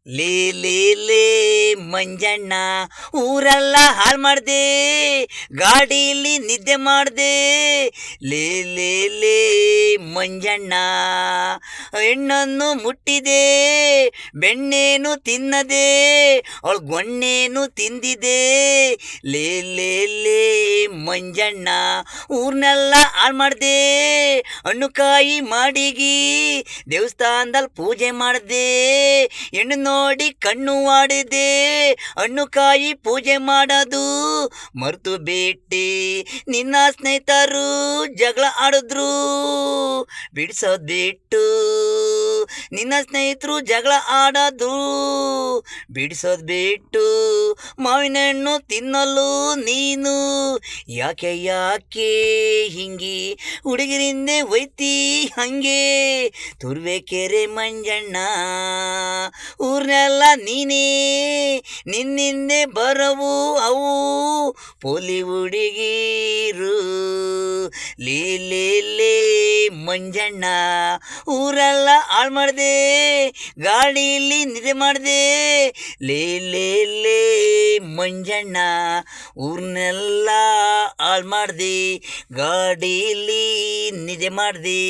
ಲೇ ಲೇ ಲೇ ಮಂಜಣ್ಣ, ಊರೆಲ್ಲ ಹಾಳು ಮಾಡ್ದೆ, ಗಾಡಿಯಲ್ಲಿ ನಿದ್ದೆ ಮಾಡ್ದೆ. ಲೇ ಲೇ ಲೇ ಮಂಜಣ್ಣ, ಹೆಣ್ಣನ್ನು ಮುಟ್ಟಿದೆ, ಬೆಣ್ಣೇನು ತಿನ್ನದೆ, ಅವಳು ಗೊಣ್ಣೇನು ತಿಂದಿದೆ. ಲೇ ಲೇ ಲೇ ಮಂಜಣ್ಣ, ಊರ್ನೆಲ್ಲ ಹಾಳು ಮಾಡ್ದೆ, ಹಣ್ಣುಕಾಯಿ ಮಾಡಿಗಿ ದೇವಸ್ಥಾನದಲ್ಲಿ ಪೂಜೆ ಮಾಡ್ದೆ. ಹೆಣ್ಣು ನೋಡಿ ಕಣ್ಣು ಮಾಡಿದೆ, ಹಣ್ಣು ಕಾಯಿ ಪೂಜೆ ಮಾಡೋದು ಮರ್ತು ಬಿಟ್ಟಿ. ನಿನ್ನ ಸ್ನೇಹಿತರು ಜಗಳ ಆಡಿದ್ರು, ಬಿಡಿಸೋದು ಬಿಟ್ಟು. ನಿನ್ನ ಸ್ನೇಹಿತರು ಜಗಳ ಆಡೋದು ಬಿಡಿಸೋದು ಬಿಟ್ಟು, ಮಾವಿನ ಹಣ್ಣು ತಿನ್ನಲು ನೀನು ಯಾಕೆ ಯಾಕೆ ಹಿಂಗೆ ಹುಡುಗರಿಂದೆ ಒಯ್ತಿ ಹಂಗೆ. ತುರುವೇಕೆರೆ ಮಂಜಣ್ಣ, ಊರ್ನೆಲ್ಲ ನೀನೇ, ನಿನ್ನಿಂದೆ ಬರವು ಅವು ಪೋಲಿ ಹುಡುಗೀರು. ಲೇ ಲೇ ಲೇ ಮಂಜಣ್ಣ, ಊರೆಲ್ಲ ಹಾಳು ಮಾಡಿದೆ, ಗಾಡಿಯಲ್ಲಿ ನಿದ್ದೆ ಮಾಡಿದೆ. ಲೇ ಲೇ ಲೇ ಮಂಜಣ್ಣ, ಊರ್ನೆಲ್ಲ ಹಾಳು ಮಾಡಿದೆ, ಗಾಡಿಯಲ್ಲಿ ನಿದ್ದೆ ಮಾಡಿದೆ.